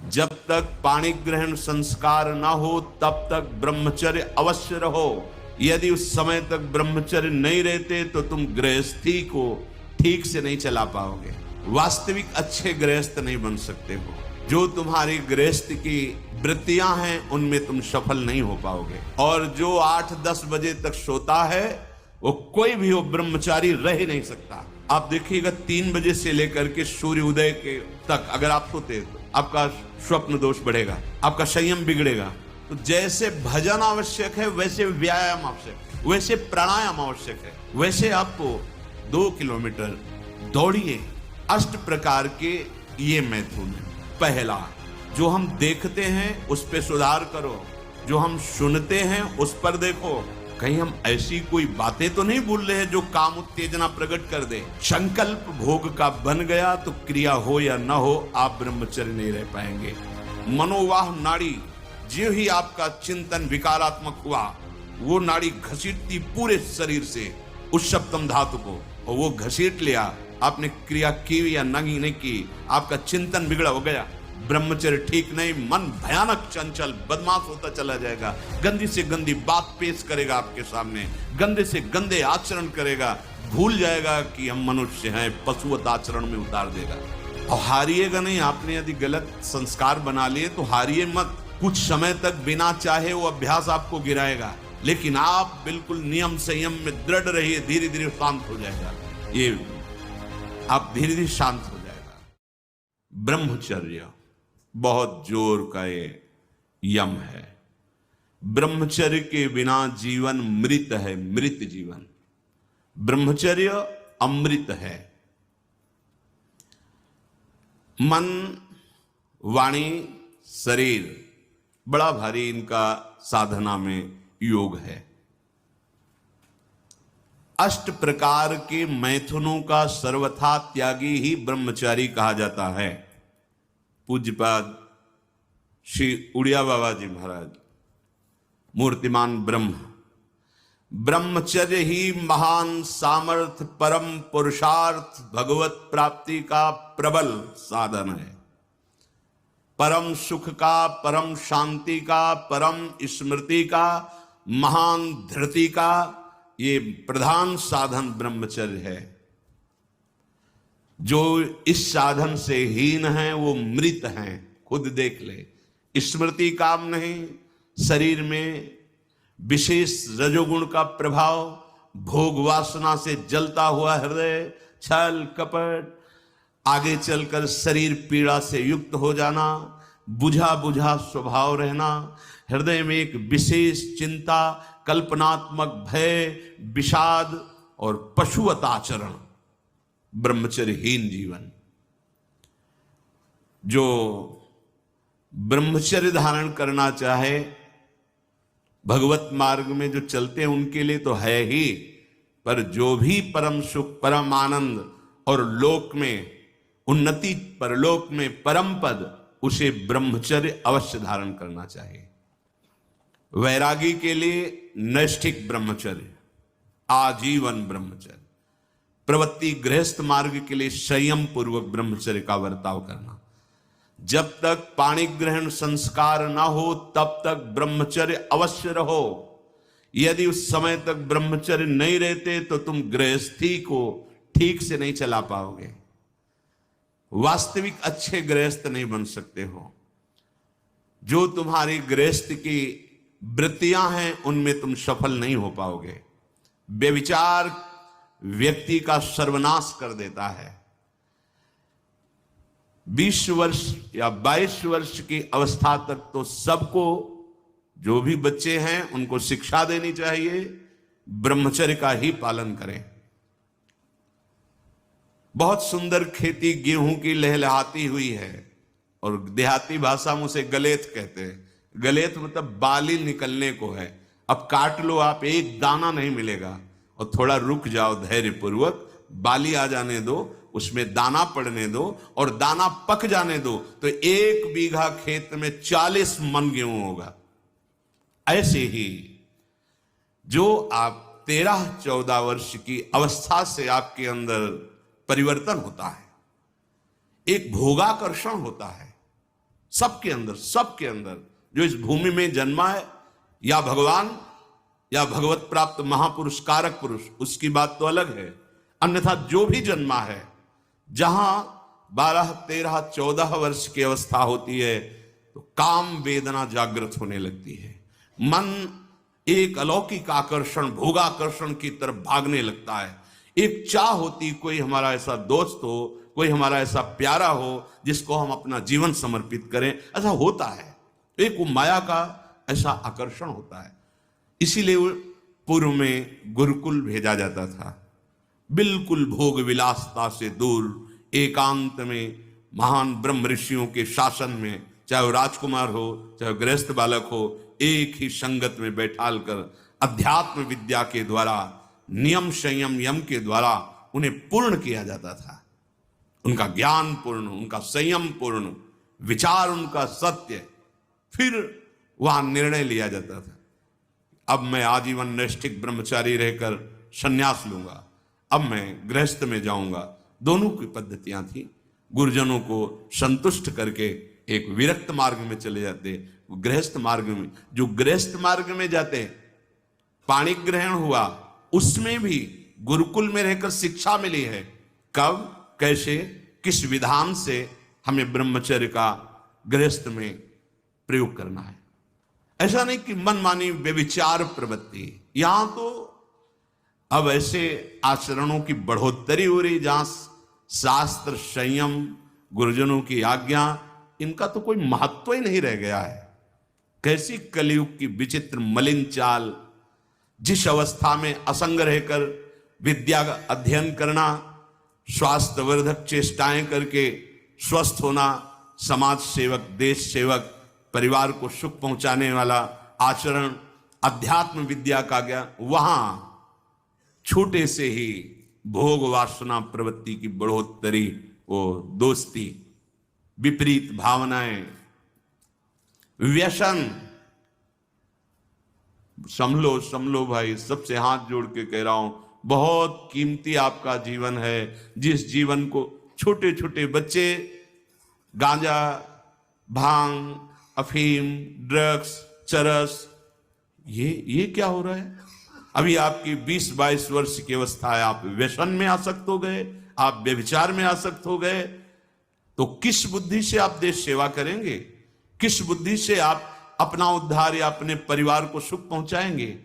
जब तक पाणी ग्रहण संस्कार ना हो तब तक ब्रह्मचर्य अवश्य रहो। यदि उस समय तक ब्रह्मचर्य नहीं रहते तो तुम गृहस्थी को ठीक से नहीं चला पाओगे, वास्तविक अच्छे गृहस्थ नहीं बन सकते हो। जो तुम्हारी गृहस्थ की वृत्तियां हैं उनमें तुम सफल नहीं हो पाओगे। और जो 8-10 बजे तक सोता है वो कोई भी हो ब्रह्मचारी रह ही नहीं सकता। आप देखिएगा 3 बजे से लेकर के सूर्य उदय के तक अगर आप सोते तो आपका स्वप्न दोष बढ़ेगा, आपका संयम बिगड़ेगा। तो जैसे भजन आवश्यक है वैसे व्यायाम आवश्यक है, वैसे प्राणायाम आवश्यक है, वैसे आपको 2 किलोमीटर दौड़िए। 8 प्रकार के ये मैथुन है। पहला, जो हम देखते हैं उस पे सुधार करो, जो हम सुनते हैं उस पर देखो। कहीं हम ऐसी कोई बातें तो नहीं बोल रहे हैं जो काम उत्तेजना प्रकट कर दे। संकल्प भोग का बन गया तो क्रिया हो या ना हो आप ब्रह्मचर्य नहीं रह पाएंगे। मनोवाह नाड़ी, जो ही आपका चिंतन विकारात्मक हुआ वो नाड़ी घसीटती पूरे शरीर से उस सप्तम धातु को, और वो घसीट लिया, आपने क्रिया की या नहीं की, आपका चिंतन बिगड़ा हो गया। ब्रह्मचर्य ठीक नहीं, मन भयानक चंचल बदमाश होता चला जाएगा, गंदी से गंदी बात पेश करेगा आपके सामने, गंदे से गंदे आचरण करेगा, भूल जाएगा कि हम मनुष्य हैं, पशुवत आचरण में उतार देगा। और हारिएगा नहीं। आपने यदि गलत संस्कार बना लिए तो हारिए मत। कुछ समय तक बिना चाहे वो अभ्यास आपको गिराएगा, लेकिन आप बिल्कुल नियम संयम में दृढ़ रहिए, धीरे धीरे शांत हो जाएगा। ये आप धीरे धीरे शांत हो जाएगा। ब्रह्मचर्य बहुत जोर का ये यम है। ब्रह्मचर्य के बिना जीवन मृत है, मृत जीवन। ब्रह्मचर्य अमृत है। मन, वाणी, शरीर बड़ा भारी इनका साधना में योग है। 8 प्रकार के मैथुनों का सर्वथा त्यागी ही ब्रह्मचारी कहा जाता है। पूज्यपाद श्री उड़िया बाबा जी महाराज, मूर्तिमान ब्रह्म, ब्रह्मचर्य ही महान सामर्थ्य, परम पुरुषार्थ, भगवत प्राप्ति का प्रबल साधन है। परम सुख का, परम शांति का, परम स्मृति का, महान धृति का ये प्रधान साधन ब्रह्मचर्य है। जो इस साधन से हीन है वो मृत हैं, खुद देख ले। स्मृति काम नहीं, शरीर में विशेष रजोगुण का प्रभाव, भोग वासना से जलता हुआ हृदय, छल कपट, आगे चलकर शरीर पीड़ा से युक्त हो जाना, बुझा बुझा स्वभाव रहना, हृदय में एक विशेष चिंता, कल्पनात्मक भय, विषाद और पशुवत आचरण, ब्रह्मचर्यहीन जीवन। जो ब्रह्मचर्य धारण करना चाहे, भगवत मार्ग में जो चलते हैं उनके लिए तो है ही, पर जो भी परम सुख, परम आनंद और लोक में उन्नति, परलोक में परम पद, उसे ब्रह्मचर्य अवश्य धारण करना चाहिए। वैरागी के लिए नैष्ठिक ब्रह्मचर्य, आजीवन ब्रह्मचर्य। प्रवृत्ति गृहस्थ मार्ग के लिए संयम पूर्वक ब्रह्मचर्य का वर्ताव करना। जब तक पाणी ग्रहण संस्कार ना हो तब तक ब्रह्मचर्य अवश्य रहो। यदि उस समय तक ब्रह्मचर्य नहीं रहते तो तुम गृहस्थी को ठीक से नहीं चला पाओगे, वास्तविक अच्छे गृहस्थ नहीं बन सकते हो। जो तुम्हारी गृहस्थ की वृत्तियां हैं उनमें तुम सफल नहीं हो पाओगे। व्यभिचार व्यक्ति का सर्वनाश कर देता है। 20 वर्ष या 22 वर्ष की अवस्था तक तो सबको, जो भी बच्चे हैं उनको शिक्षा देनी चाहिए, ब्रह्मचर्य का ही पालन करें। बहुत सुंदर खेती गेहूं की लहलहाती हुई है, और देहाती भाषा में उसे गलेत कहते हैं। गलेत मतलब बाली निकलने को है। अब काट लो आप, एक दाना नहीं मिलेगा, और थोड़ा रुक जाओ धैर्य पूर्वक, बाली आ जाने दो, उसमें दाना पड़ने दो और दाना पक जाने दो, तो 1 बीघा खेत में 40 मन गेहूं होगा। ऐसे ही जो आप 13-14 वर्ष की अवस्था से आपके अंदर परिवर्तन होता है, एक भोगाकर्षण होता है, सबके अंदर जो इस भूमि में जन्मा है, या भगवान या भगवत प्राप्त महापुरुष कारक पुरुष, उसकी बात तो अलग है। अन्यथा जो भी जन्मा है, जहां 12, 13, 14 वर्ष की अवस्था होती है तो काम वेदना जागृत होने लगती है। मन एक अलौकिक आकर्षण, भोगाकर्षण की तरफ भागने लगता है। एक चाह होती, कोई हमारा ऐसा दोस्त हो, कोई हमारा ऐसा प्यारा हो जिसको हम अपना जीवन समर्पित करें। ऐसा होता है, एक वो माया का ऐसा आकर्षण होता है। इसीलिए पूर्व में गुरुकुल भेजा जाता था, बिल्कुल भोग विलासता से दूर, एकांत में महान ब्रह्म ऋषियों के शासन में, चाहे वो राजकुमार हो चाहे गृहस्थ बालक हो, एक ही संगत में बैठाल कर अध्यात्म विद्या के द्वारा, नियम संयम यम के द्वारा उन्हें पूर्ण किया जाता था। उनका ज्ञान पूर्ण, उनका संयम पूर्ण, विचार उनका सत्य, फिर वहां निर्णय लिया जाता था। अब मैं आजीवन नैष्ठिक ब्रह्मचारी रहकर संन्यास लूंगा, अब मैं गृहस्थ में जाऊंगा। दोनों की पद्धतियां थी। गुरुजनों को संतुष्ट करके एक विरक्त मार्ग में चले जाते, गृहस्थ मार्ग में। जो गृहस्थ मार्ग में जाते, पाणी ग्रहण हुआ, उसमें भी गुरुकुल में रहकर शिक्षा मिली है। कब, कैसे, किस विधान से हमें ब्रह्मचर्य का गृहस्थ में प्रयोग करना है। ऐसा नहीं कि मनमानी व्यभिचार प्रवृत्ति। यहां तो अब ऐसे आचरणों की बढ़ोतरी हो रही जहां शास्त्र, संयम, गुरुजनों की आज्ञा, इनका तो कोई महत्व ही नहीं रह गया है। कैसी कलयुग की विचित्र मलिन चाल। जिस अवस्था में असंग रहकर विद्या का अध्ययन करना, स्वास्थ्यवर्धक चेष्टाएं करके स्वस्थ होना, समाज सेवक, देश सेवक, परिवार को सुख पहुंचाने वाला आचरण, अध्यात्म विद्या का ज्ञान, वहां छोटे से ही भोग वासना प्रवृत्ति की बढ़ोतरी, वो दोस्ती, विपरीत भावनाएं, व्यसन। समलो भाई, सबसे हाथ जोड़ के कह रहा हूं, बहुत कीमती आपका जीवन है। जिस जीवन को छोटे छोटे बच्चे गांजा, भांग, अफीम, ड्रग्स, चरस, ये क्या हो रहा है? अभी आपकी 20-22 वर्ष की अवस्था है, आप व्यसन में आसक्त हो गए, आप व्यभिचार में आसक्त हो गए, तो किस बुद्धि से आप देश सेवा करेंगे? किस बुद्धि से आप अपना उद्धार या अपने परिवार को सुख पहुंचाएंगे?